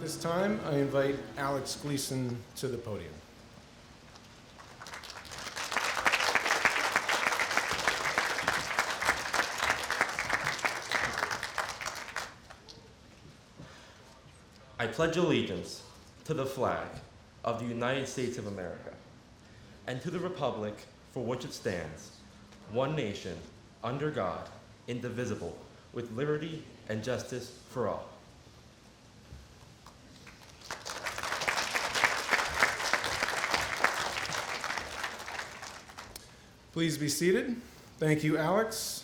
This time, I invite Alex Gleason to the podium. I pledge allegiance to the flag of the United States of America and to the republic for which it stands, one nation, under God, indivisible, with liberty and justice for all. Please be seated. Thank you, Alex.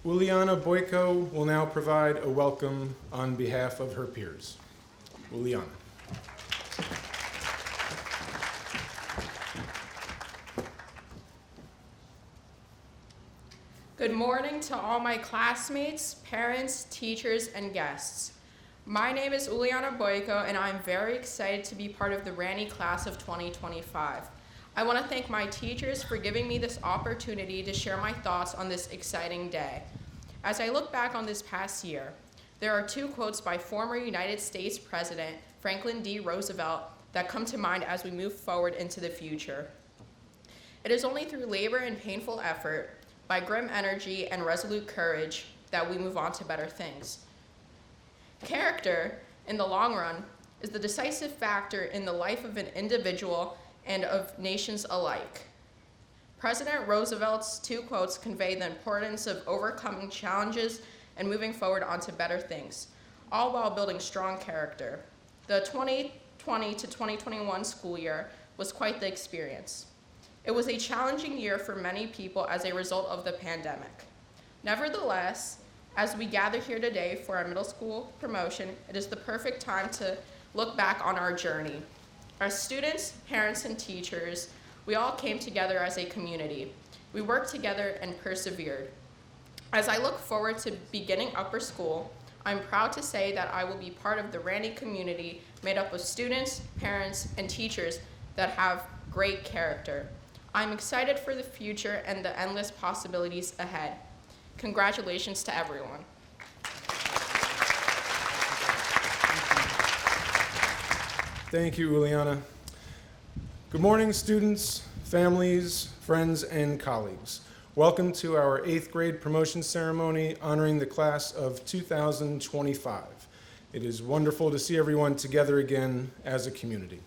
Uliana Boyko will now provide a welcome on behalf of her peers. Uliana. Good morning to all my classmates, parents, teachers, and guests. My name is Uliana Boyko, and I'm very excited to be part of the Ranney class of 2025. I want to thank my teachers for giving me this opportunity to share my thoughts on this exciting day. As I look back on this past year, there are two quotes by former United States President Franklin D. Roosevelt that come to mind as we move forward into the future. It is only through labor and painful effort, by grim energy and resolute courage, that we move on to better things. Character, in the long run, is the decisive factor in the life of an individual and of nations alike. President Roosevelt's two quotes convey the importance of overcoming challenges and moving forward onto better things, all while building strong character. The 2020 to 2021 school year was quite the experience. It was a challenging year for many people as a result of the pandemic. Nevertheless, as we gather here today for our middle school promotion, it is the perfect time to look back on our journey. As students, parents, and teachers, we all came together as a community. We worked together and persevered. As I look forward to beginning upper school, I'm proud to say that I will be part of the Ranney community made up of students, parents, and teachers that have great character. I'm excited for the future and the endless possibilities ahead. Congratulations to everyone. Thank you, Uliana. Good morning, students, families, friends, and colleagues. Welcome to our 8th grade promotion ceremony honoring the class of 2025. It is wonderful to see everyone together again as a community.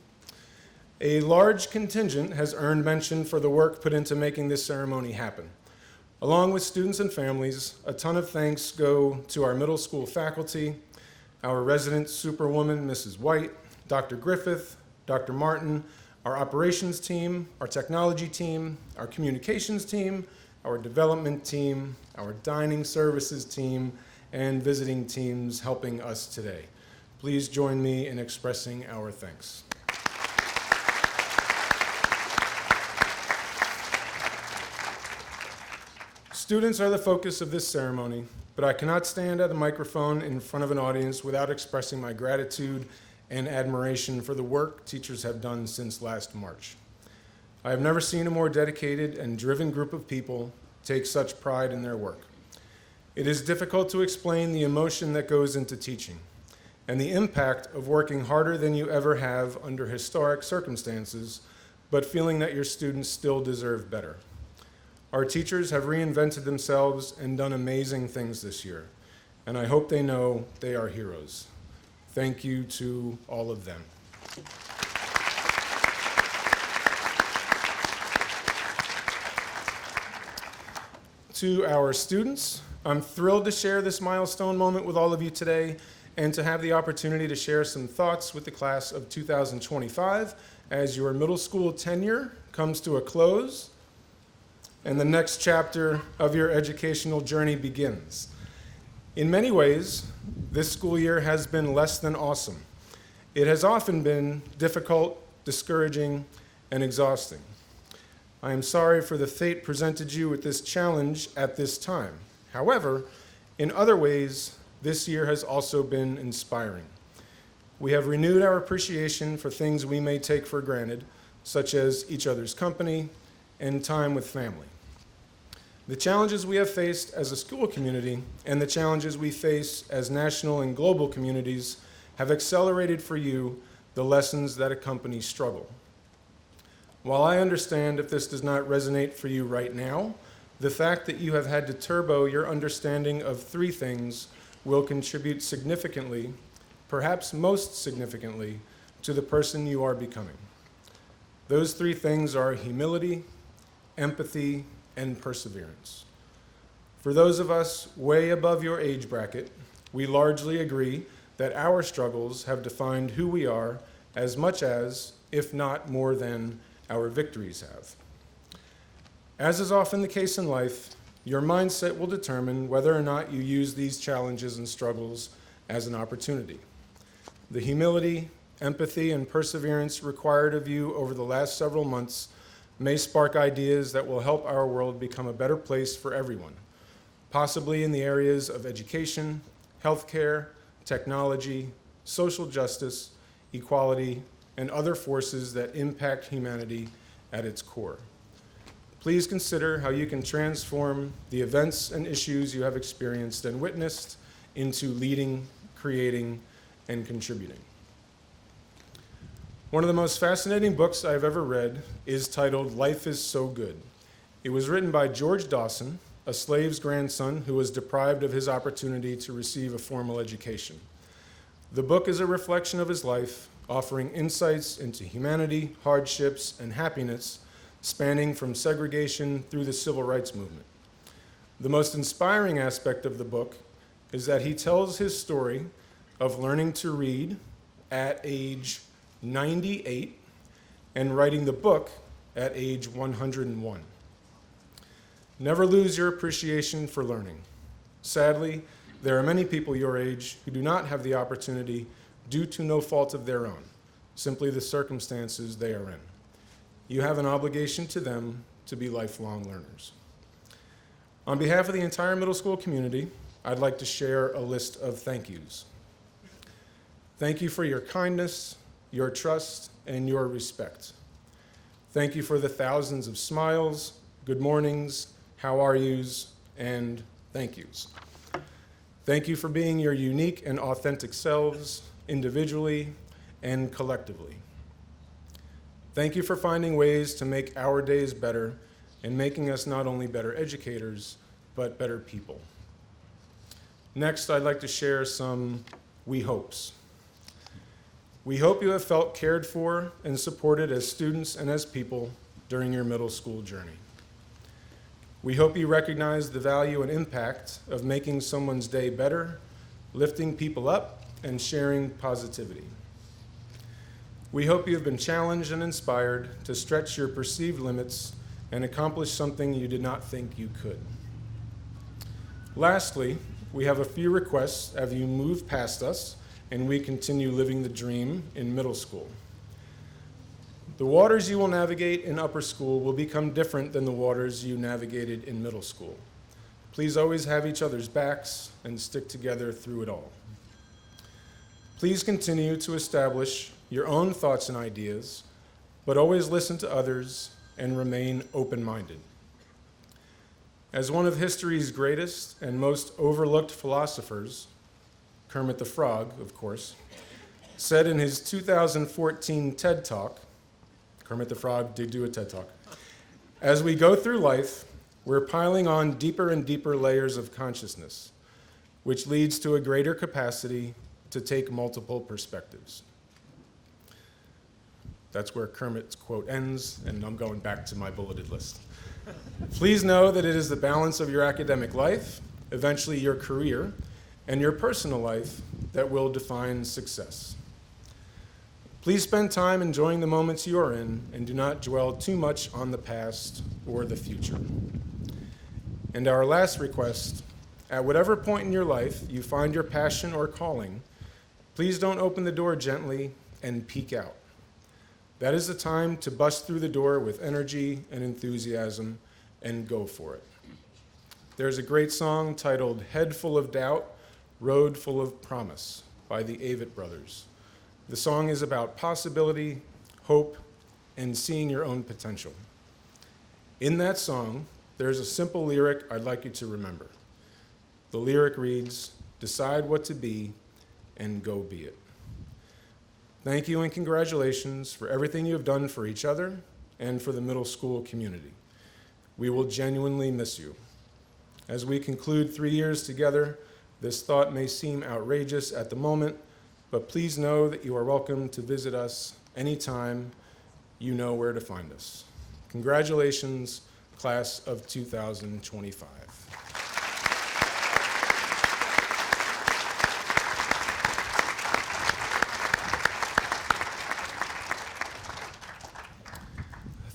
A large contingent has earned mention for the work put into making this ceremony happen. Along with students and families, a ton of thanks go to our middle school faculty, our resident superwoman, Mrs. White, Dr. Griffith, Dr. Martin, our operations team, our technology team, our communications team, our development team, our dining services team, and visiting teams helping us today. Please join me in expressing our thanks. Students are the focus of this ceremony, but I cannot stand at the microphone in front of an audience without expressing my gratitude and admiration for the work teachers have done since last March. I have never seen a more dedicated and driven group of people take such pride in their work. It is difficult to explain the emotion that goes into teaching and the impact of working harder than you ever have under historic circumstances, but feeling that your students still deserve better. Our teachers have reinvented themselves and done amazing things this year, and I hope they know they are heroes. Thank you to all of them. To our students, I'm thrilled to share this milestone moment with all of you today and to have the opportunity to share some thoughts with the class of 2025 as your middle school tenure comes to a close and the next chapter of your educational journey begins. In many ways, this school year has been less than awesome. It has often been difficult, discouraging, and exhausting. I am sorry for the fate presented you with this challenge at this time. However, in other ways, this year has also been inspiring. We have renewed our appreciation for things we may take for granted, such as each other's company and time with family. The challenges we have faced as a school community and the challenges we face as national and global communities have accelerated for you the lessons that accompany struggle. While I understand if this does not resonate for you right now, the fact that you have had to turbo your understanding of three things will contribute significantly, perhaps most significantly, to the person you are becoming. Those three things are humility, empathy, and perseverance. For those of us way above your age bracket, we largely agree that our struggles have defined who we are as much as, if not more than, our victories have. As is often the case in life, your mindset will determine whether or not you use these challenges and struggles as an opportunity. The humility, empathy, and perseverance required of you over the last several months may spark ideas that will help our world become a better place for everyone, possibly in the areas of education, healthcare, technology, social justice, equality, and other forces that impact humanity at its core. Please consider how you can transform the events and issues you have experienced and witnessed into leading, creating, and contributing. One of the most fascinating books I've ever read is titled Life is So Good. It was written by George Dawson, a slave's grandson who was deprived of his opportunity to receive a formal education. The book is a reflection of his life, offering insights into humanity, hardships, and happiness, spanning from segregation through the civil rights movement. The most inspiring aspect of the book is that he tells his story of learning to read at age 98 and writing the book at age 101. Never lose your appreciation for learning. Sadly, there are many people your age who do not have the opportunity due to no fault of their own, simply the circumstances they are in. You have an obligation to them to be lifelong learners. On behalf of the entire middle school community, I'd like to share a list of thank yous. Thank you for your kindness, your trust, and your respect. Thank you for the thousands of smiles, good mornings, how are yous, and thank yous. Thank you for being your unique and authentic selves, individually and collectively. Thank you for finding ways to make our days better and making us not only better educators, but better people. Next, I'd like to share some we hopes. We hope you have felt cared for and supported as students and as people during your middle school journey. We hope you recognize the value and impact of making someone's day better, lifting people up, and sharing positivity. We hope you have been challenged and inspired to stretch your perceived limits and accomplish something you did not think you could. Lastly, we have a few requests as you move past us and we continue living the dream in middle school. The waters you will navigate in upper school will become different than the waters you navigated in middle school. Please always have each other's backs and stick together through it all. Please continue to establish your own thoughts and ideas, but always listen to others and remain open-minded. As one of history's greatest and most overlooked philosophers, Kermit the Frog, of course, said in his 2014 TED Talk, Kermit the Frog did do a TED Talk, as we go through life, we're piling on deeper and deeper layers of consciousness, which leads to a greater capacity to take multiple perspectives. That's where Kermit's quote ends, and I'm going back to my bulleted list. Please know that it is the balance of your academic life, eventually your career, and your personal life that will define success. Please spend time enjoying the moments you are in and do not dwell too much on the past or the future. And our last request, at whatever point in your life you find your passion or calling, please don't open the door gently and peek out. That is the time to bust through the door with energy and enthusiasm and go for it. There's a great song titled Head Full of Doubt, Road Full of Promise by the Avett Brothers. The song is about possibility, hope, and seeing your own potential. In that song, there's a simple lyric I'd like you to remember. The lyric reads, "Decide what to be and go be it." Thank you and congratulations for everything you have done for each other and for the middle school community. We will genuinely miss you. As we conclude 3 years together, this thought may seem outrageous at the moment, but please know that you are welcome to visit us anytime. You know where to find us. Congratulations, class of 2025.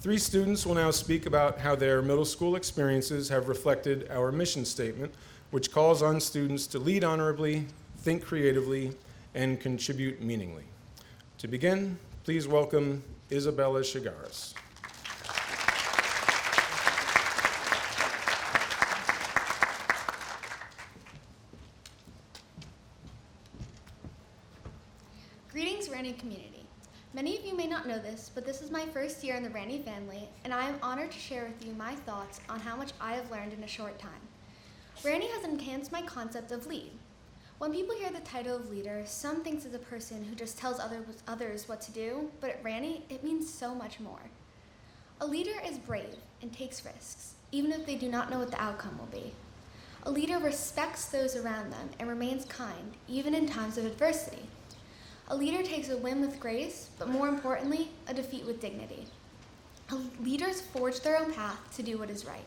Three students will now speak about how their middle school experiences have reflected our mission statement, which calls on students to lead honorably, think creatively, and contribute meaningfully. To begin, please welcome Isabella Chigares. Greetings, Ranny community. Many of you may not know this, but this is my first year in the Ranny family, and I am honored to share with you my thoughts on how much I have learned in a short time. Ranny has enhanced my concept of lead. When people hear the title of leader, some thinks it's a person who just tells others what to do, but at Ranny, it means so much more. A leader is brave and takes risks, even if they do not know what the outcome will be. A leader respects those around them and remains kind, even in times of adversity. A leader takes a win with grace, but more importantly, a defeat with dignity. Leaders forge their own path to do what is right.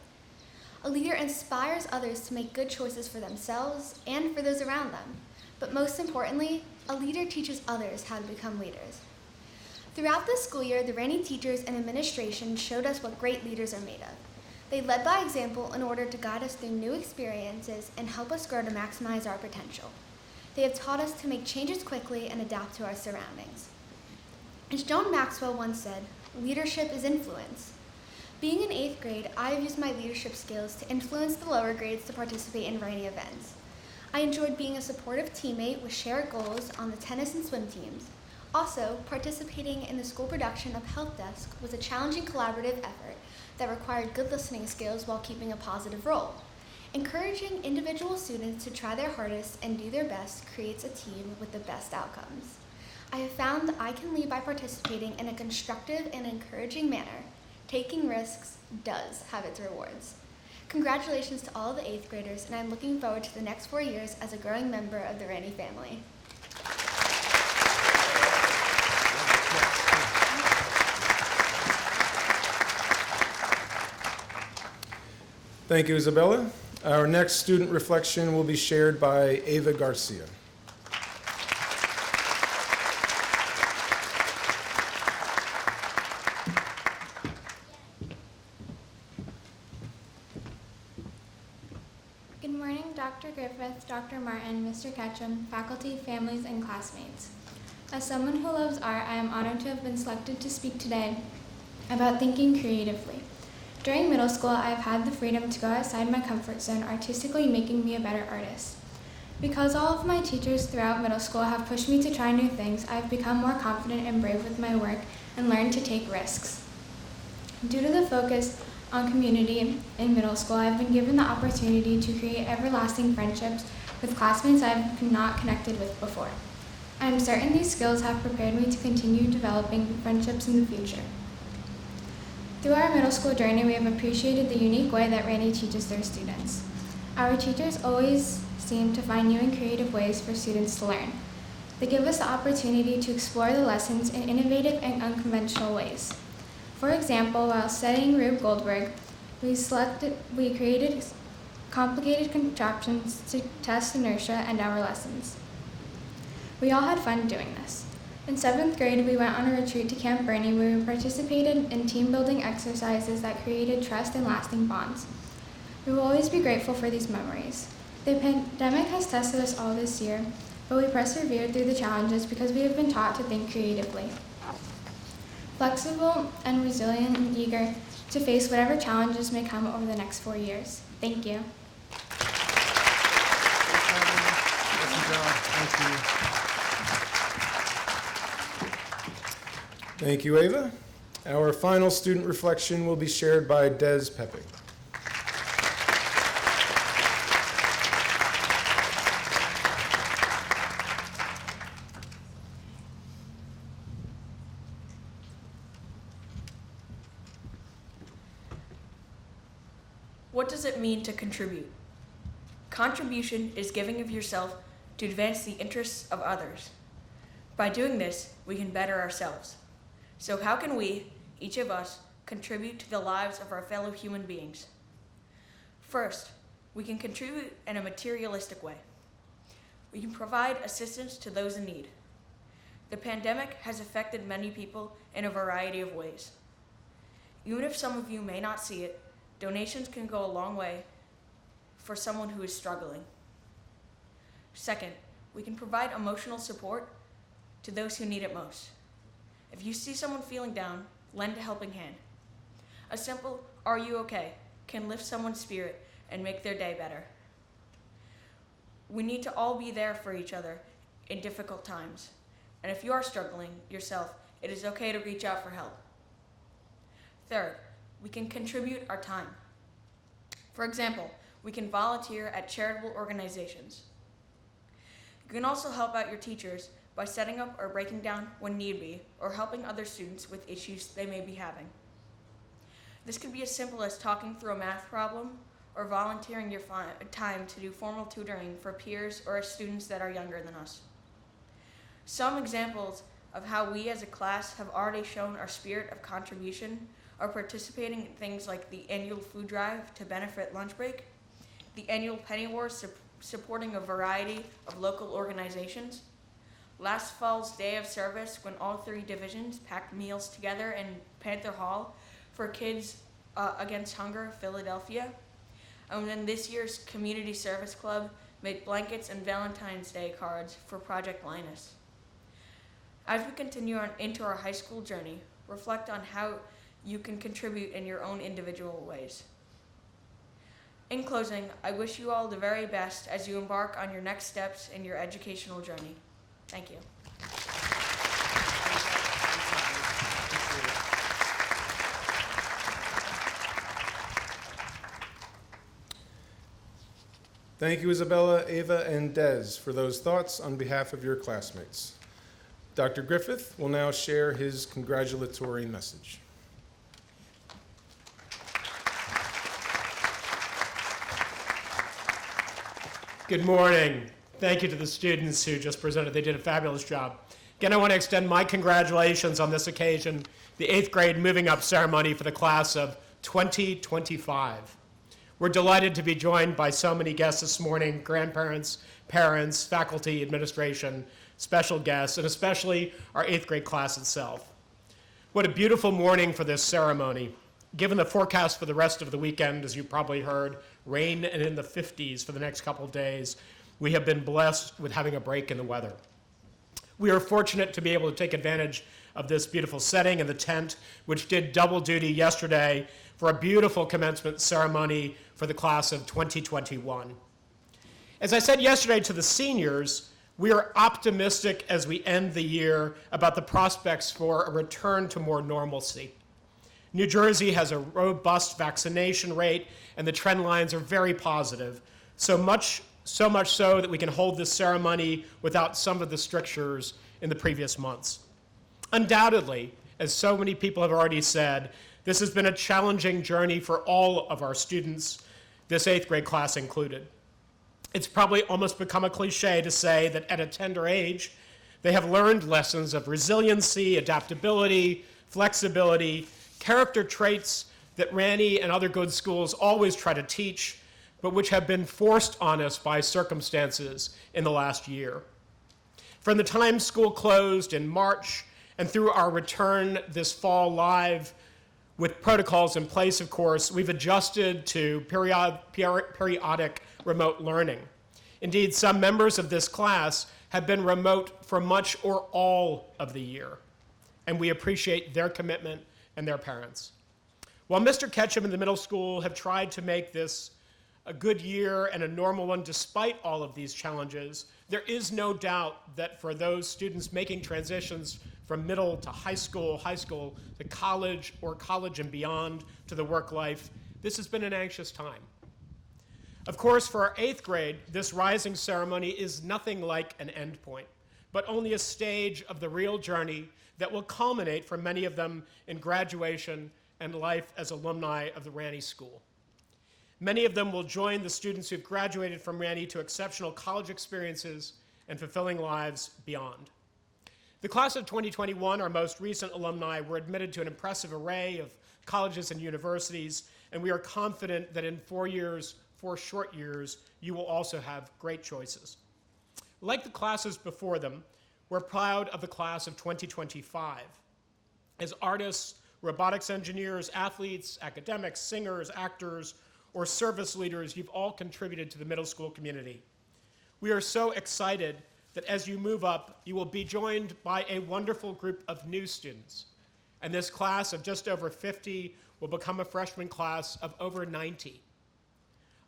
A leader inspires others to make good choices for themselves and for those around them. But most importantly, a leader teaches others how to become leaders. Throughout this school year, the Ranny teachers and administration showed us what great leaders are made of. They led by example in order to guide us through new experiences and help us grow to maximize our potential. They have taught us to make changes quickly and adapt to our surroundings. As John Maxwell once said, leadership is influence. Being in 8th grade, I have used my leadership skills to influence the lower grades to participate in Ranny events. I enjoyed being a supportive teammate with shared goals on the tennis and swim teams. Also, participating in the school production of Health Desk was a challenging collaborative effort that required good listening skills while keeping a positive role. Encouraging individual students to try their hardest and do their best creates a team with the best outcomes. I have found that I can lead by participating in a constructive and encouraging manner. Taking risks does have its rewards. Congratulations to all of the 8th graders, and I'm looking forward to the next 4 years as a growing member of the Ranny family. Thank you, Isabella. Our next student reflection will be shared by Ava Garcia. Good morning, Dr. Griffith, Dr. Martin, Mr. Ketchum, faculty, families, and classmates. As someone who loves art, I am honored to have been selected to speak today about thinking creatively. During middle school, I have had the freedom to go outside my comfort zone, artistically making me a better artist. Because all of my teachers throughout middle school have pushed me to try new things, I have become more confident and brave with my work and learned to take risks. Due to the focus on community in middle school, I have been given the opportunity to create everlasting friendships with classmates I have not connected with before. I am certain these skills have prepared me to continue developing friendships in the future. Through our middle school journey, we have appreciated the unique way that Ranny teaches their students. Our teachers always seem to find new and creative ways for students to learn. They give us the opportunity to explore the lessons in innovative and unconventional ways. For example, while studying Rube Goldberg, we created complicated contraptions to test inertia and our lessons. We all had fun doing this. In 7th grade, we went on a retreat to Camp Bernie where we participated in team-building exercises that created trust and lasting bonds. We will always be grateful for these memories. The pandemic has tested us all this year, but we persevered through the challenges because we have been taught to think creatively. Flexible and resilient and eager to face whatever challenges may come over the next 4 years. Thank you. Thank you, Ava. Our final student reflection will be shared by Des Pepe. What does it mean to contribute? Contribution is giving of yourself to advance the interests of others. By doing this, we can better ourselves. So how can we, each of us, contribute to the lives of our fellow human beings? First, we can contribute in a materialistic way. We can provide assistance to those in need. The pandemic has affected many people in a variety of ways. Even if some of you may not see it, donations can go a long way for someone who is struggling. Second, we can provide emotional support to those who need it most. If you see someone feeling down, lend a helping hand. A simple, "Are you okay?" can lift someone's spirit and make their day better. We need to all be there for each other in difficult times. And if you are struggling yourself, it is okay to reach out for help. Third, we can contribute our time. For example, we can volunteer at charitable organizations. You can also help out your teachers by setting up or breaking down when need be, or helping other students with issues they may be having. This could be as simple as talking through a math problem or volunteering your time to do formal tutoring for peers or students that are younger than us. Some examples of how we as a class have already shown our spirit of contribution are participating in things like the annual food drive to benefit lunch break, the annual Penny Wars supporting a variety of local organizations, last fall's day of service when all 3 divisions packed meals together in Panther Hall for Kids Against Hunger, Philadelphia, and then this year's Community Service Club made blankets and Valentine's Day cards for Project Linus. As we continue into our high school journey, reflect on how you can contribute in your own individual ways. In closing, I wish you all the very best as you embark on your next steps in your educational journey. Thank you. Thank you, Isabella, Ava, and Des, for those thoughts on behalf of your classmates. Dr. Griffith will now share his congratulatory message. Good morning. Thank you to the students who just presented. They did a fabulous job. Again, I want to extend my congratulations on this occasion, the 8th grade moving up ceremony for the class of 2025. We're delighted to be joined by so many guests this morning, grandparents, parents, faculty, administration, special guests, and especially our 8th grade class itself. What a beautiful morning for this ceremony. Given the forecast for the rest of the weekend, as you probably heard, rain and in the 50s for the next couple of days, we have been blessed with having a break in the weather. We are fortunate to be able to take advantage of this beautiful setting and the tent, which did double duty yesterday for a beautiful commencement ceremony for the class of 2021. As I said yesterday to the seniors, we are optimistic as we end the year about the prospects for a return to more normalcy. New Jersey has a robust vaccination rate, and the trend lines are very positive, so much so that we can hold this ceremony without some of the strictures in the previous months. Undoubtedly, as so many people have already said, this has been a challenging journey for all of our students, this 8th grade class included. It's probably almost become a cliche to say that at a tender age, they have learned lessons of resiliency, adaptability, flexibility, character traits that Ranney and other good schools always try to teach, but which have been forced on us by circumstances in the last year. From the time school closed in March and through our return this fall live with protocols in place, of course, we've adjusted to periodic remote learning. Indeed, some members of this class have been remote for much or all of the year, and we appreciate their commitment and their parents. While Mr. Ketchum and the middle school have tried to make this a good year and a normal one despite all of these challenges, there is no doubt that for those students making transitions from middle to high school to college, or college and beyond to the work life, this has been an anxious time. Of course, for our 8th grade, this rising ceremony is nothing like an endpoint, but only a stage of the real journey that will culminate for many of them in graduation and life as alumni of the Ranney School. Many of them will join the students who've graduated from Ranny to exceptional college experiences and fulfilling lives beyond. The class of 2021, our most recent alumni, were admitted to an impressive array of colleges and universities, and we are confident that in 4 years, 4 short years, you will also have great choices. Like the classes before them, we're proud of the class of 2025. As artists, robotics engineers, athletes, academics, singers, actors, or service leaders, you've all contributed to the middle school community. We are so excited that as you move up, you will be joined by a wonderful group of new students. And this class of just over 50 will become a freshman class of over 90.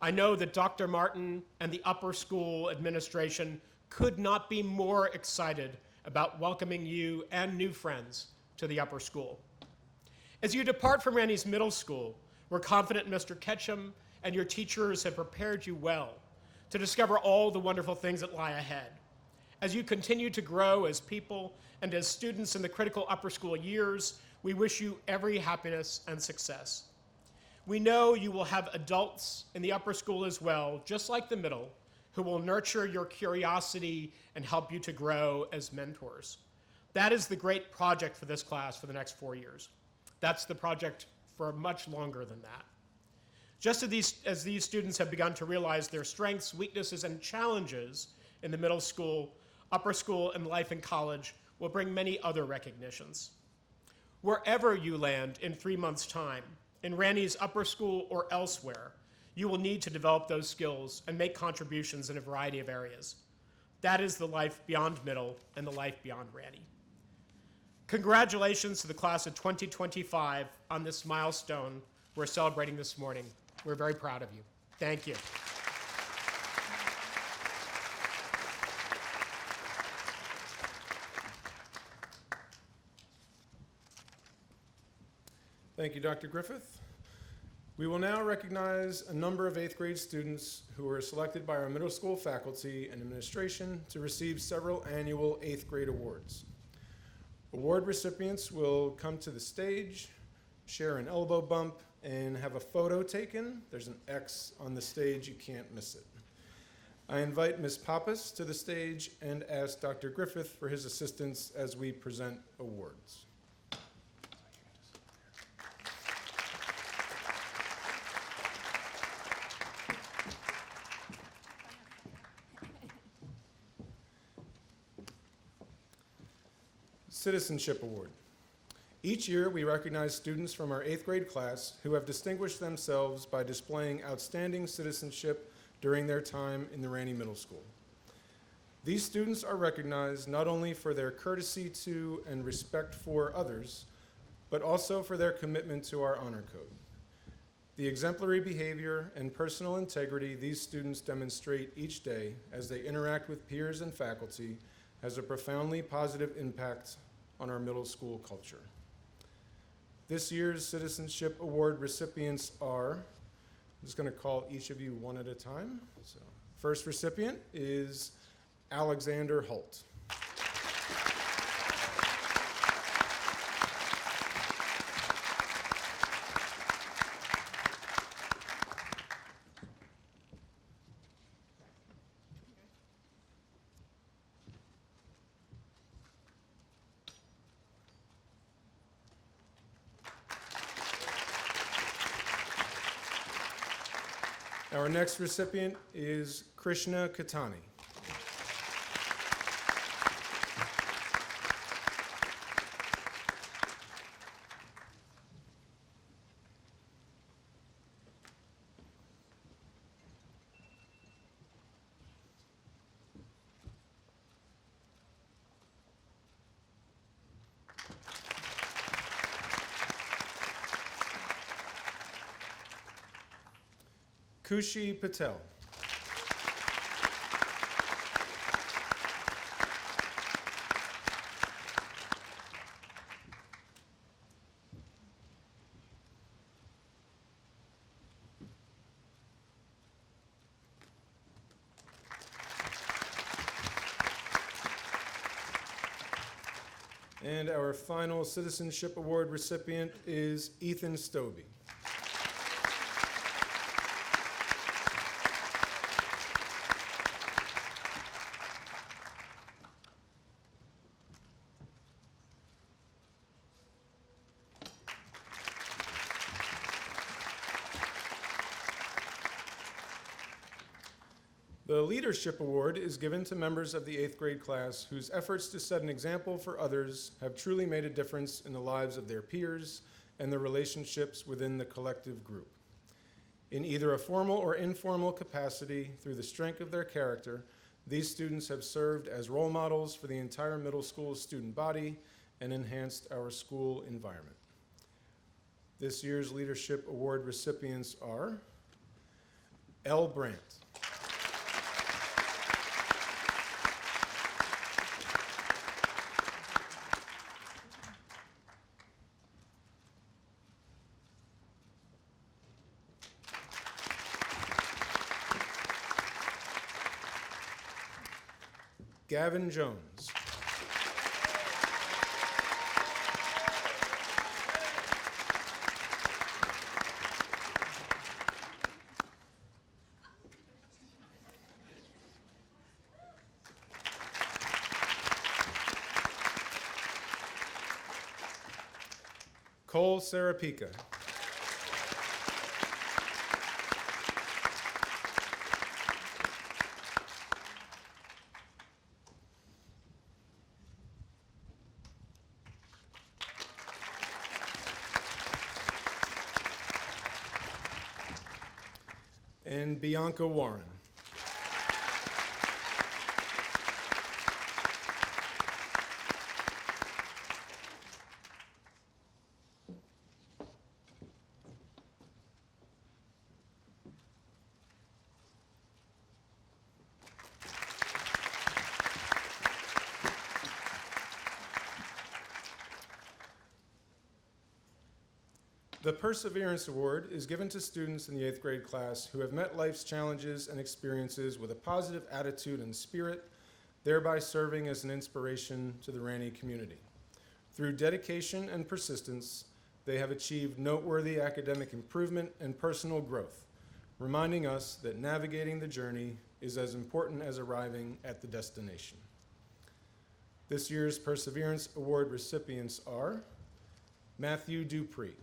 I know that Dr. Martin and the upper school administration could not be more excited about welcoming you and new friends to the upper school. As you depart from Ranny's middle school, we're confident Mr. Ketchum and your teachers have prepared you well to discover all the wonderful things that lie ahead. As you continue to grow as people and as students in the critical upper school years, we wish you every happiness and success. We know you will have adults in the upper school as well, just like the middle, who will nurture your curiosity and help you to grow as mentors. That is the great project for this class for the next 4 years. That's the project for much longer than that. Just as these students have begun to realize their strengths, weaknesses, and challenges in the middle school, upper school, and life in college will bring many other recognitions. Wherever you land in 3 months' time, in Ranny's upper school or elsewhere, you will need to develop those skills and make contributions in a variety of areas. That is the life beyond middle and the life beyond Ranny. Congratulations to the class of 2025 on this milestone we're celebrating this morning. We're very proud of you. Thank you. Thank you, Dr. Griffith. We will now recognize a number of 8th grade students who were selected by our middle school faculty and administration to receive several annual 8th grade awards. Award recipients will come to the stage, share an elbow bump, and have a photo taken. There's an X on the stage, you can't miss it. I invite Ms. Pappas to the stage and ask Dr. Griffith for his assistance as we present awards. Citizenship Award. Each year, we recognize students from our 8th grade class who have distinguished themselves by displaying outstanding citizenship during their time in the Ranny Middle School. These students are recognized not only for their courtesy to and respect for others, but also for their commitment to our honor code. The exemplary behavior and personal integrity these students demonstrate each day as they interact with peers and faculty has a profoundly positive impact on our middle school culture. This year's Citizenship Award recipients are, I'm just going to call each of you one at a time. So, first recipient is Alexander Holt. Our next recipient is Krishna Katani. Kushi Patel. And our final Citizenship Award recipient is Ethan Stobie. The Leadership Award is given to members of the 8th grade class whose efforts to set an example for others have truly made a difference in the lives of their peers and the relationships within the collective group. In either a formal or informal capacity, through the strength of their character, these students have served as role models for the entire middle school student body and enhanced our school environment. This year's Leadership Award recipients are L. Brandt, Gavin Jones, Cole Serapika, and Bianca Warren. The Perseverance Award is given to students in the 8th grade class who have met life's challenges and experiences with a positive attitude and spirit, thereby serving as an inspiration to the Ranney community. Through dedication and persistence, they have achieved noteworthy academic improvement and personal growth, reminding us that navigating the journey is as important as arriving at the destination. This year's Perseverance Award recipients are Matthew Dupree,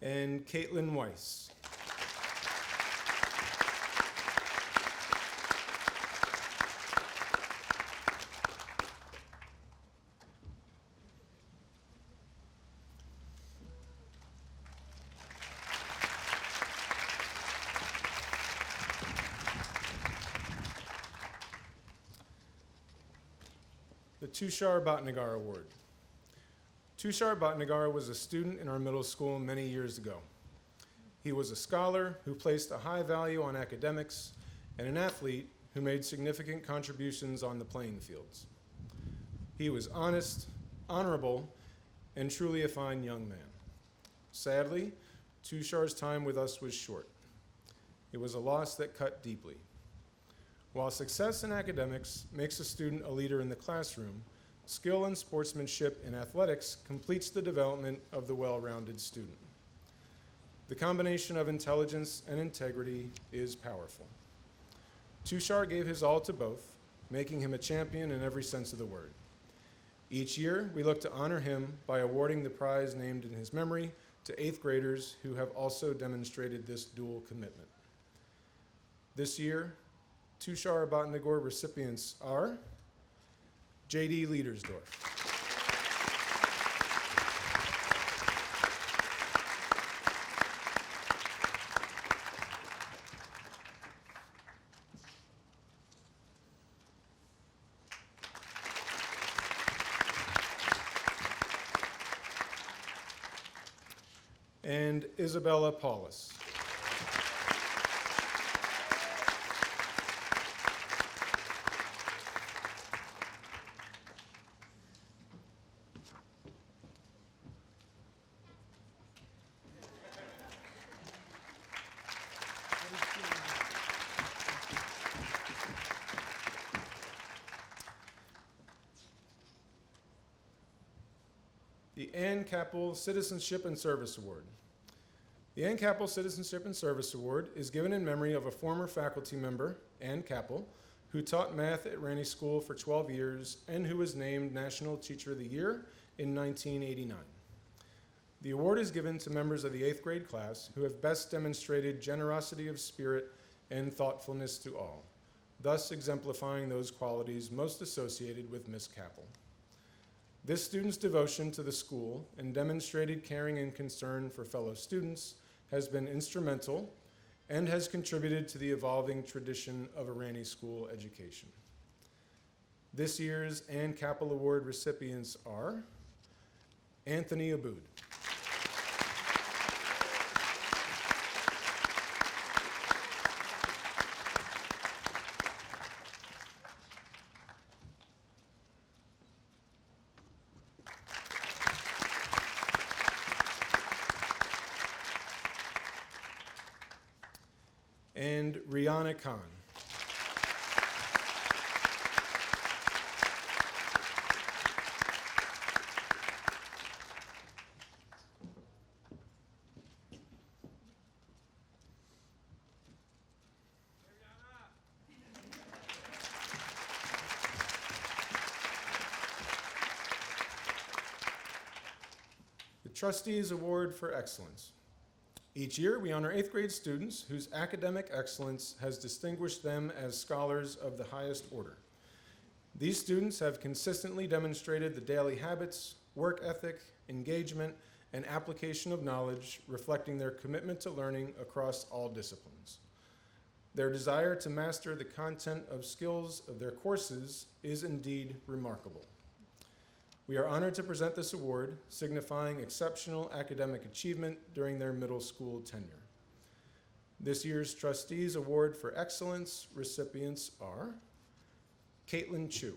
and Caitlin Weiss. The Tushar Bhatnagar Award. Tushar Bhatnagar was a student in our middle school many years ago. He was a scholar who placed a high value on academics and an athlete who made significant contributions on the playing fields. He was honest, honorable, and truly a fine young man. Sadly, Tushar's time with us was short. It was a loss that cut deeply. While success in academics makes a student a leader in the classroom, skill and sportsmanship in athletics completes the development of the well-rounded student. The combination of intelligence and integrity is powerful. Tushar gave his all to both, making him a champion in every sense of the word. Each year, we look to honor him by awarding the prize named in his memory to 8th graders who have also demonstrated this dual commitment. This year, Tushar Bhatnagar recipients are J.D. Liedersdorf, and Isabella Paulus. The Ann Capel Citizenship and Service Award. The Ann Capel Citizenship and Service Award is given in memory of a former faculty member, Ann Capel, who taught math at Ranney School for 12 years and who was named National Teacher of the Year in 1989. The award is given to members of the 8th grade class who have best demonstrated generosity of spirit and thoughtfulness to all, thus exemplifying those qualities most associated with Miss Capel. This student's devotion to the school and demonstrated caring and concern for fellow students has been instrumental and has contributed to the evolving tradition of a Ranney School education. This year's Ann Capel Award recipients are Anthony Aboud. And Rihanna Khan. The Trustees Award for Excellence. Each year, we honor 8th grade students whose academic excellence has distinguished them as scholars of the highest order. These students have consistently demonstrated the daily habits, work ethic, engagement, and application of knowledge reflecting their commitment to learning across all disciplines. Their desire to master the content of skills of their courses is indeed remarkable. We are honored to present this award, signifying exceptional academic achievement during their middle school tenure. This year's Trustees Award for Excellence recipients are Caitlin Chu.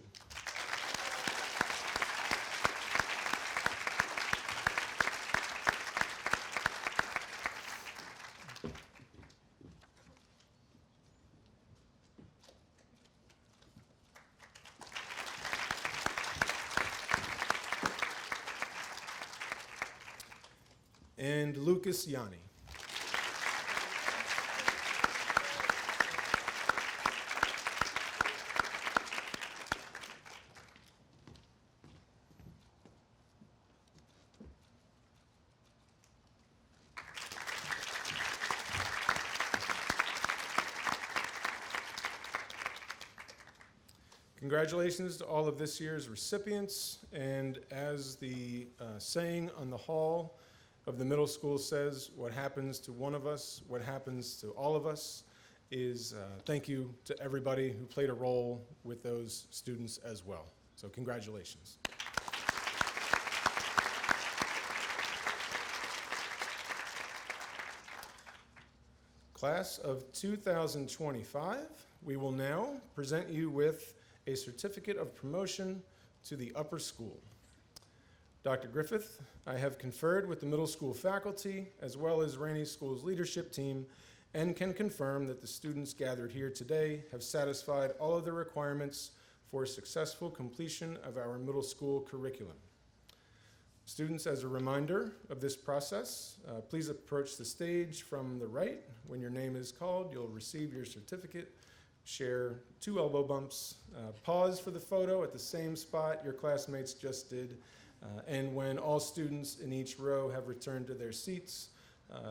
And Lucas Yanni. Congratulations to all of this year's recipients, and as the saying on the hall of the middle school says, what happens to one of us, what happens to all of us, is thank you to everybody who played a role with those students as well. So congratulations. Class of 2025, we will now present you with a certificate of promotion to the upper school. Dr. Griffith, I have conferred with the middle school faculty as well as Ranney School's leadership team and can confirm that the students gathered here today have satisfied all of the requirements for successful completion of our middle school curriculum. Students, as a reminder of this process, please approach the stage from the right. When your name is called, you'll receive your certificate. Share 2 elbow bumps. Pause for the photo at the same spot your classmates just did. And when all students in each row have returned to their seats,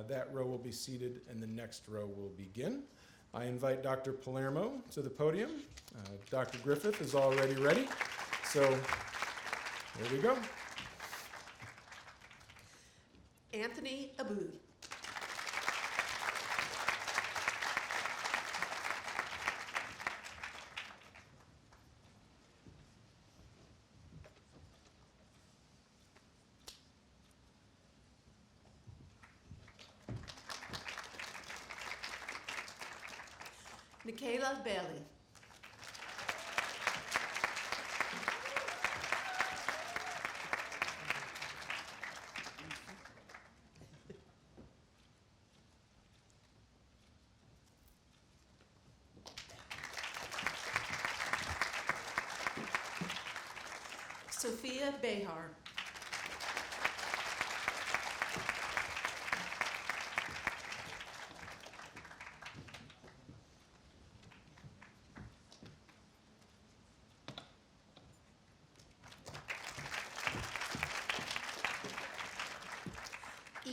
that row will be seated and the next row will begin. I invite Dr. Palermo to the podium. Dr. Griffith is already ready. So here we go. Anthony Aboud. Michaela Bailey. Sophia Behar.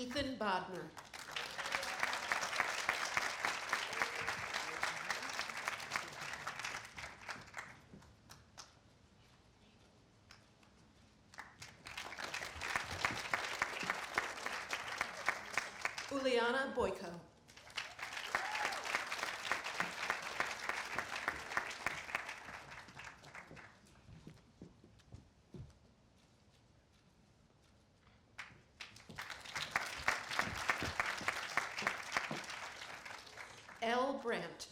Ethan Bodner. Uliana Boyko. L. Brandt.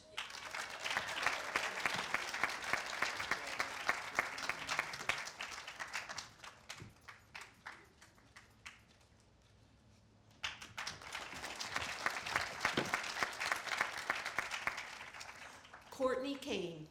Courtney Kane.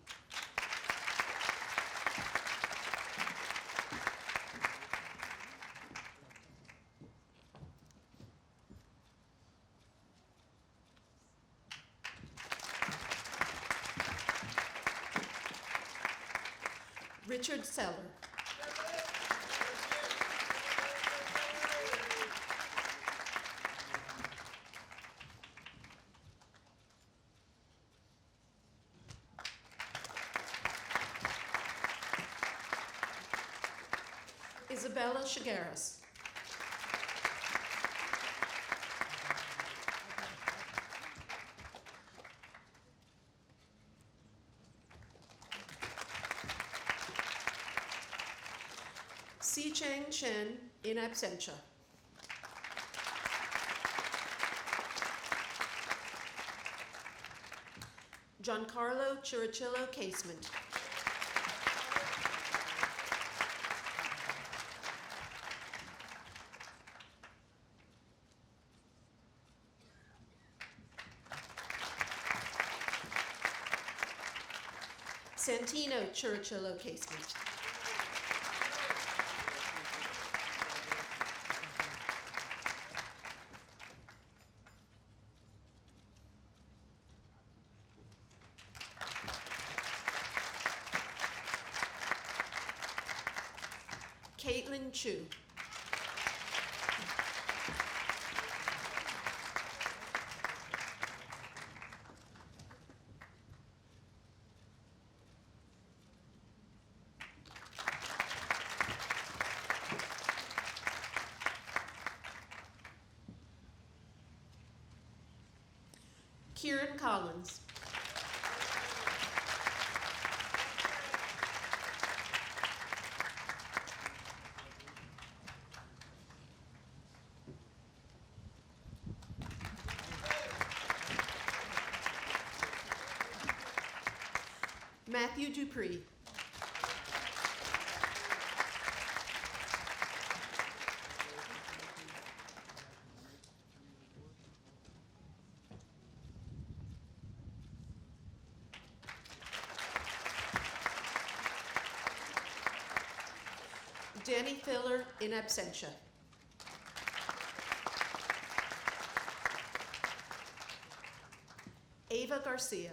Richard Seller. Isabella Chigueras. Si Chang Chen in absentia. Giancarlo Chirichillo Casement. Santino Chirichillo Casement. Caitlin Chu. Kieran Collins. Matthew Dupree. Danny Filler in absentia. Ava Garcia.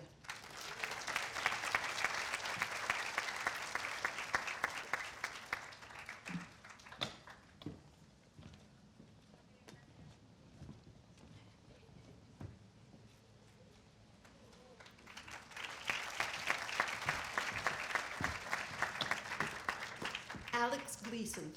Alex Gleason.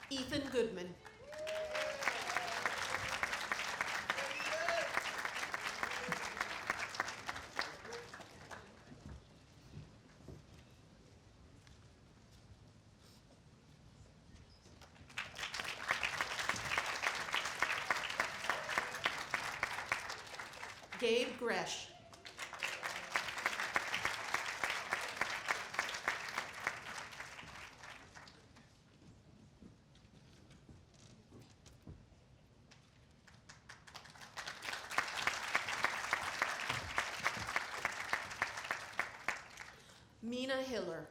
Ethan Goodman. Gabe Gresh. Mina Hiller.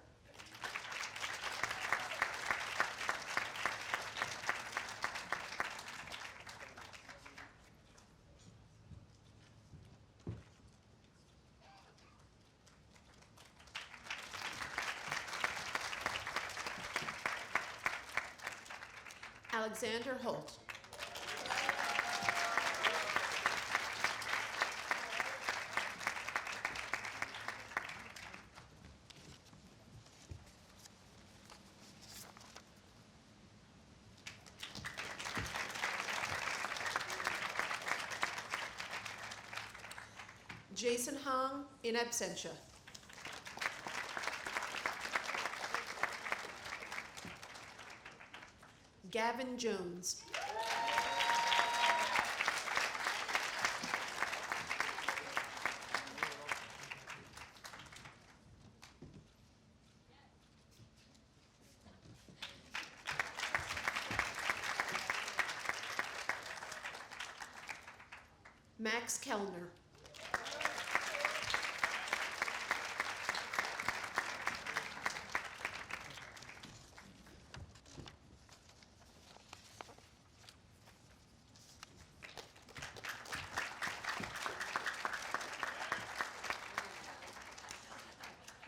Alexander Holt. Jason Hong, in absentia. Gavin Jones. Max Kellner.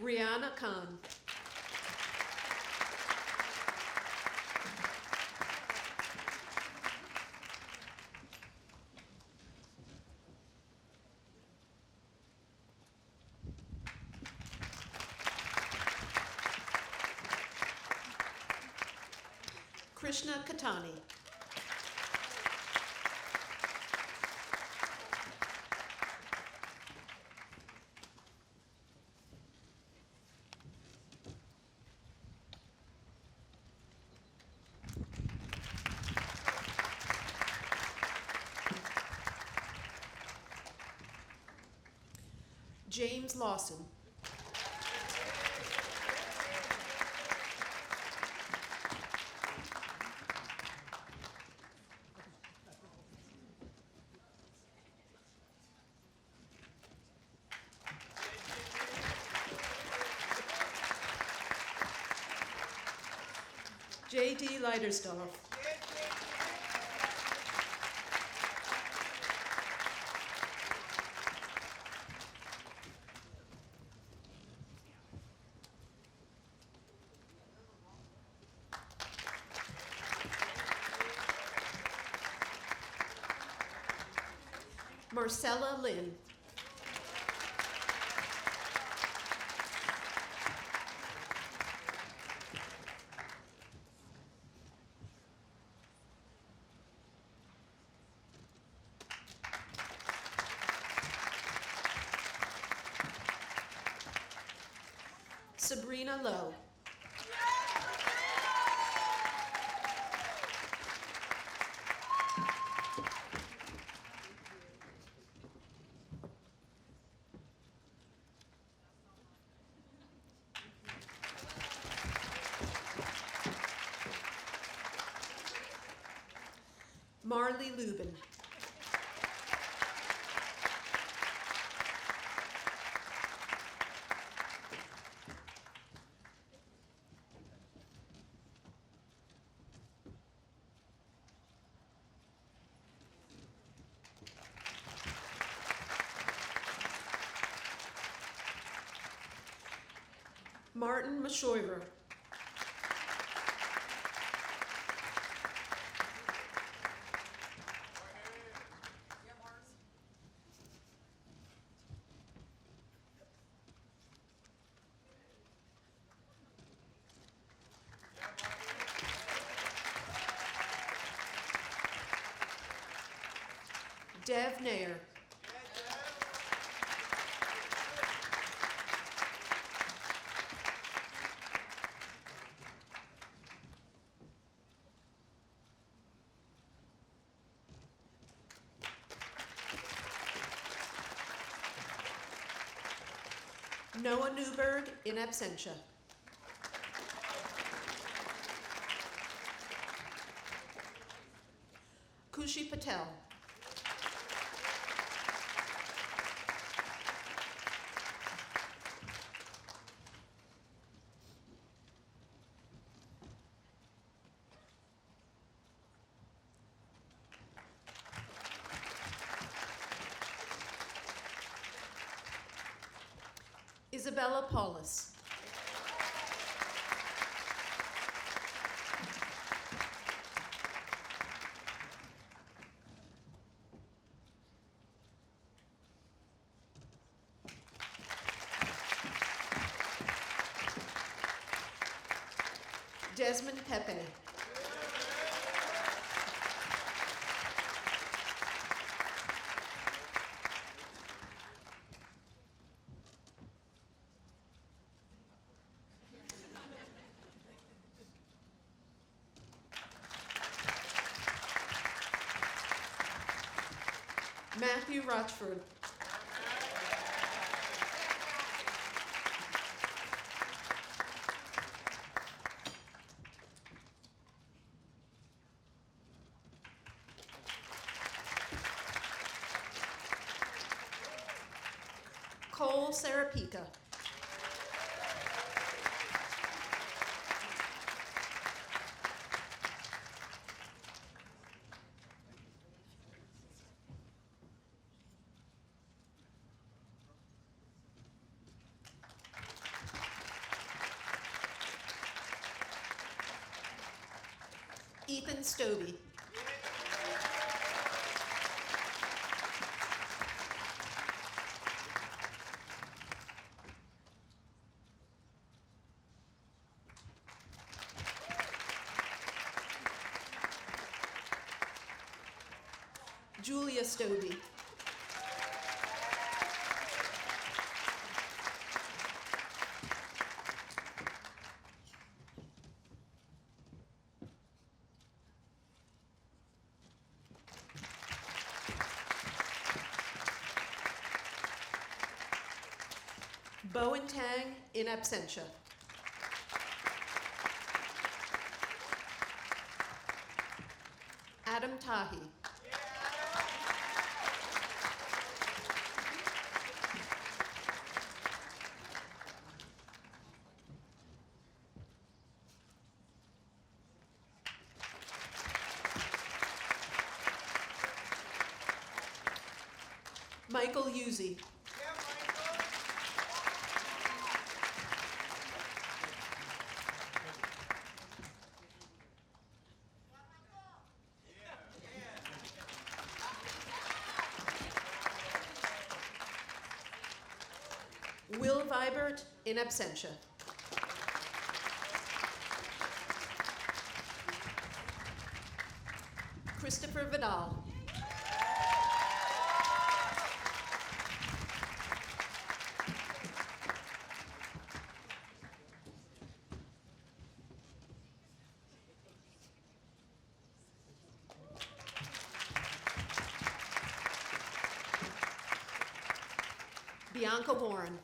Rihanna Khan. Krishna Katani. James Lawson. J.D. Leidersdorf. Marcella Lynn. Sabrina Lowe. Marley Lubin. Martin Mashoirer. Dev Nair. Noah Newberg, in absentia. Kushi Patel. Isabella Paulus. Desmond Pepe. Matthew Rochford. Cole Sarapica. Ethan Stobie. Julia Stobie. Bowen Tang in absentia. Adam Tahi. Michael Uzzi. Will Vibert in absentia. Christopher Vidal. Bianca Warren.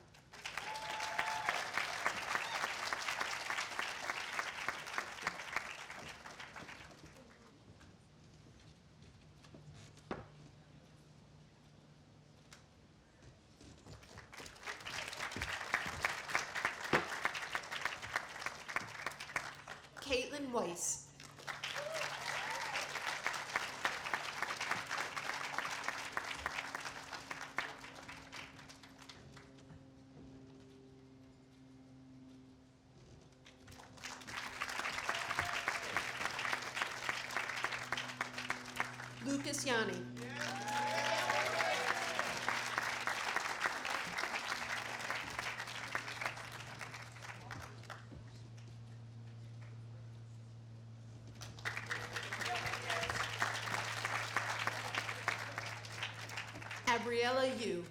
Caitlin Weiss. Lucas Yanni. Gabriella Yu.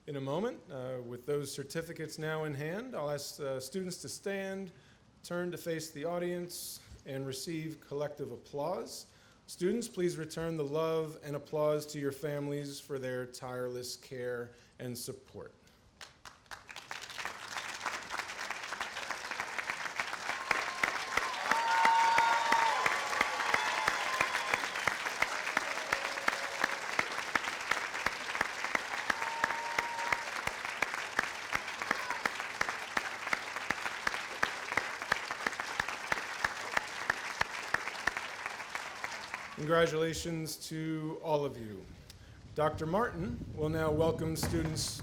In a moment, with those certificates now in hand, I'll ask students to stand, turn to face the audience, and receive collective applause. Students, please return the love and applause to your families for their tireless care and support. Congratulations to all of you. Dr. Martin will now welcome students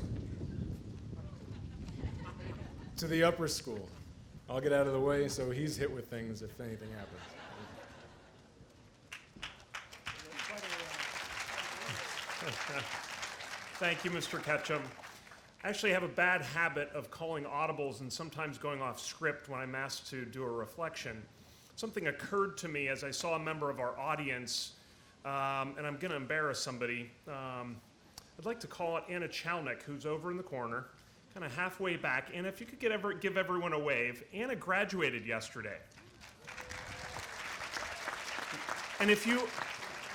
to the upper school. I'll get out of the way so he's hit with things if anything happens. Thank you, Mr. Ketchum. I actually have a bad habit of calling audibles and sometimes going off script when I'm asked to do a reflection. Something occurred to me as I saw a member of our audience, and I'm going to embarrass somebody. I'd like to call it Anna Chalnick, who's over in the corner, kind of halfway back. And if you could give everyone a wave. Anna graduated yesterday. And if you,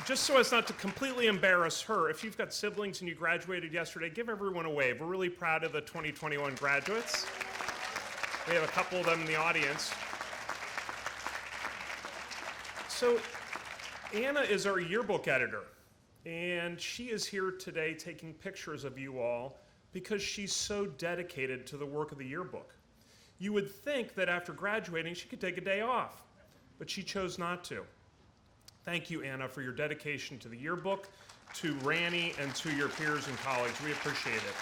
just so as not to completely embarrass her, if you've got siblings and you graduated yesterday, give everyone a wave. We're really proud of the 2021 graduates. We have a couple of them in the audience. So Anna is our yearbook editor, and she is here today taking pictures of you all because she's so dedicated to the work of the yearbook. You would think that after graduating, she could take a day off, but she chose not to. Thank you, Anna, for your dedication to the yearbook, to Ranney, and to your peers and colleagues. We appreciate it.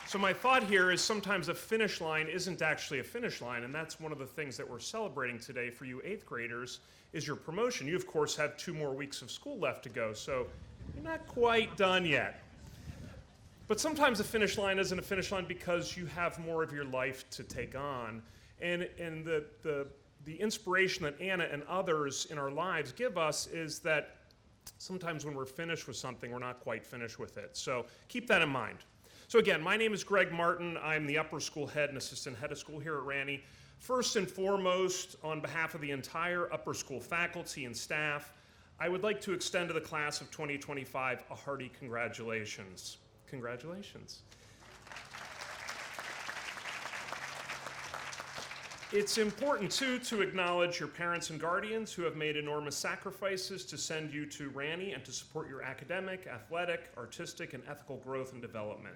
So my thought here is sometimes a finish line isn't actually a finish line, and that's one of the things that we're celebrating today for you 8th graders is your promotion. You, of course, have 2 more weeks of school left to go, so you're not quite done yet. But sometimes a finish line isn't a finish line because you have more of your life to take on. And the inspiration that Anna and others in our lives give us is that sometimes when we're finished with something, we're not quite finished with it. So keep that in mind. So again, my name is Greg Martin. I'm the upper school head and assistant head of school here at Ranney. First and foremost, on behalf of the entire upper school faculty and staff, I would like to extend to the class of 2025 a hearty congratulations. Congratulations. It's important, too, to acknowledge your parents and guardians who have made enormous sacrifices to send you to Ranney and to support your academic, athletic, artistic, and ethical growth and development.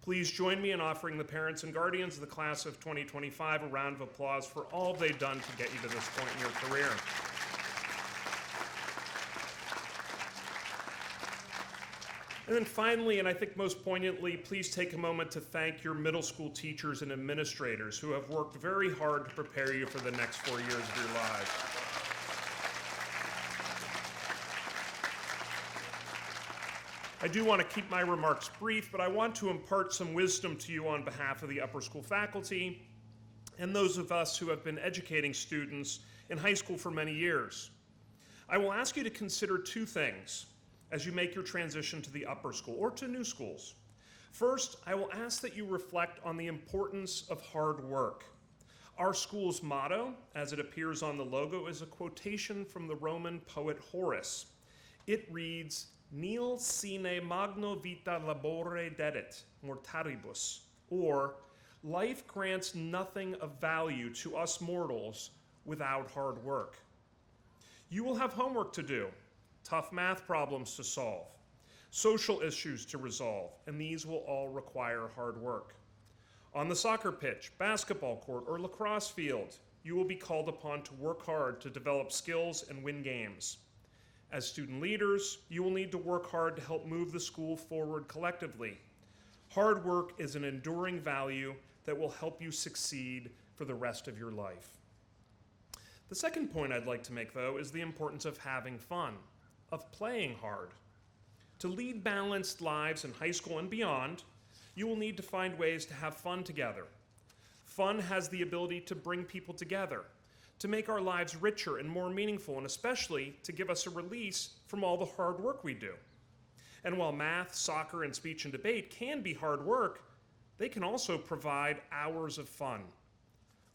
Please join me in offering the parents and guardians of the class of 2025 a round of applause for all they've done to get you to this point in your career. And then finally, and I think most poignantly, please take a moment to thank your middle school teachers and administrators who have worked very hard to prepare you for the next 4 years of your lives. I do want to keep my remarks brief, but I want to impart some wisdom to you on behalf of the upper school faculty and those of us who have been educating students in high school for many years. I will ask you to consider 2 things as you make your transition to the upper school or to new schools. First, I will ask that you reflect on the importance of hard work. Our school's motto, as it appears on the logo, is a quotation from the Roman poet Horace. It reads, "Nil sine magno vita labore dedit, mortalibus," or, "Life grants nothing of value to us mortals without hard work." You will have homework to do, tough math problems to solve, social issues to resolve, and these will all require hard work. On the soccer pitch, basketball court, or lacrosse field, you will be called upon to work hard to develop skills and win games. As student leaders, you will need to work hard to help move the school forward collectively. Hard work is an enduring value that will help you succeed for the rest of your life. The second point I'd like to make, though, is the importance of having fun, of playing hard. To lead balanced lives in high school and beyond, you will need to find ways to have fun together. Fun has the ability to bring people together, to make our lives richer and more meaningful, and especially to give us a release from all the hard work we do. And while math, soccer, and speech and debate can be hard work, they can also provide hours of fun.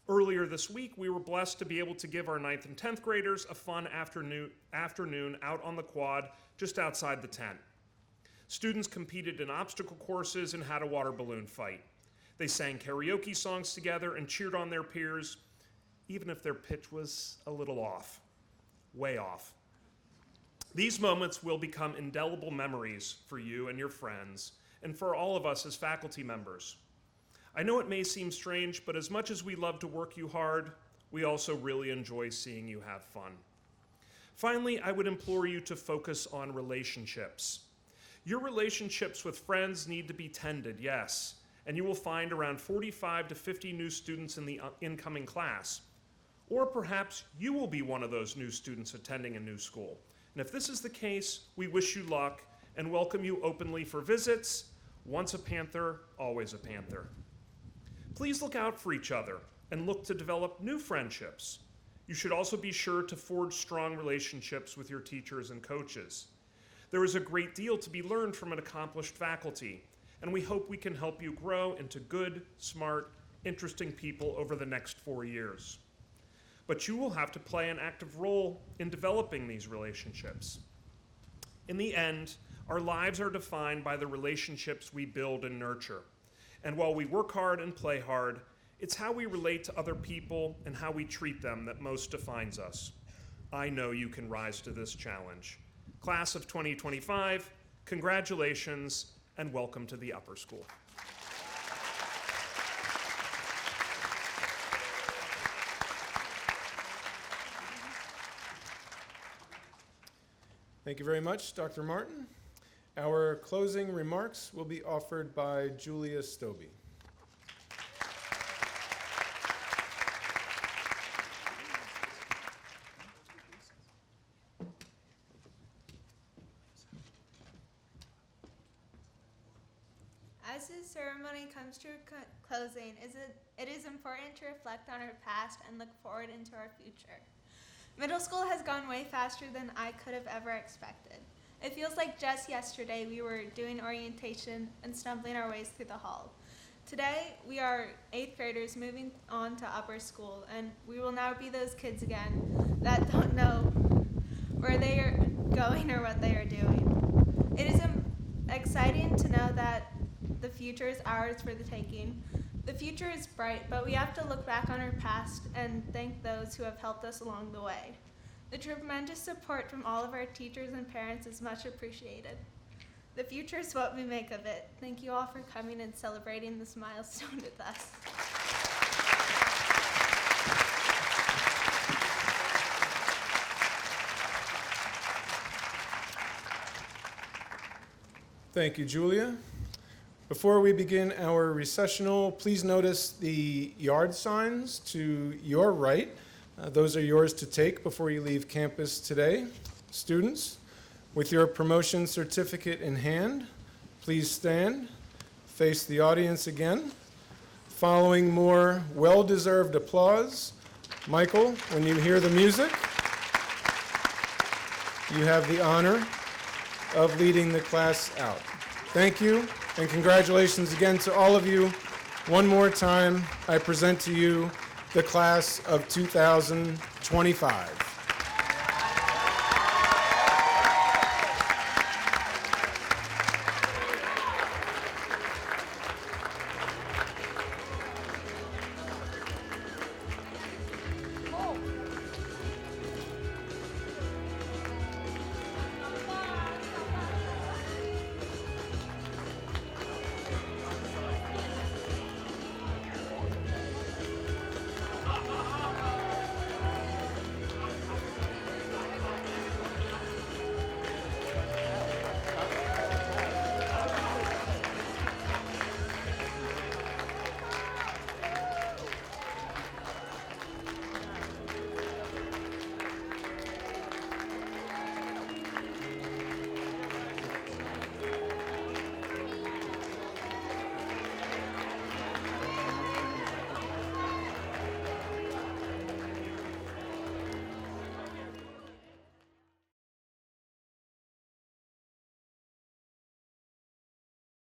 Earlier this week, we were blessed to be able to give our 9th and 10th graders a fun afternoon out on the quad just outside the tent. Students competed in obstacle courses and had a water balloon fight. They sang karaoke songs together and cheered on their peers, even if their pitch was a little off, way off. These moments will become indelible memories for you and your friends, and for all of us as faculty members. I know it may seem strange, but as much as we love to work you hard, We also really enjoy seeing you have fun. Finally, I would implore you to focus on relationships. Your relationships with friends need to be tended, yes, and you will find around 45 to 50 new students in the incoming class. Or perhaps you will be one of those new students attending a new school. And if this is the case, we wish you luck and welcome you openly for visits. Once a Panther, always a Panther. Please look out for each other and look to develop new friendships. You should also be sure to forge strong relationships with your teachers and coaches. There is a great deal to be learned from an accomplished faculty, and we hope we can help you grow into good, smart, interesting people over the next 4 years. But you will have to play an active role in developing these relationships. In the end, our lives are defined by the relationships we build and nurture. And while we work hard and play hard, it's how we relate to other people and how we treat them that most defines us. I know you can rise to this challenge. Class of 2025, congratulations and welcome to the upper school. Thank you very much, Dr. Martin. Our closing remarks will be offered by Julia Stobie. As this ceremony comes to a closing, it is important to reflect on our past and look forward into our future. Middle school has gone way faster than I could have ever expected. It feels like just yesterday we were doing orientation and stumbling our ways through the hall. Today, we are 8th graders moving on to upper school, and we will now be those kids again that don't know where they are going or what they are doing. It is exciting to know that the future is ours for the taking. The future is bright, but we have to look back on our past and thank those who have helped us along the way. The tremendous support from all of our teachers and parents is much appreciated. The future is what we make of it. Thank you all for coming and celebrating this milestone with us. Thank you, Julia. Before we begin our recessional, please notice the yard signs to your right. Those are yours to take before you leave campus today. Students, with your promotion certificate in hand, please stand, face the audience again. Following more well-deserved applause, Michael, when you hear the music, you have the honor of leading the class out. Thank you, and congratulations again to all of you. One more time, I present to you the class of 2025.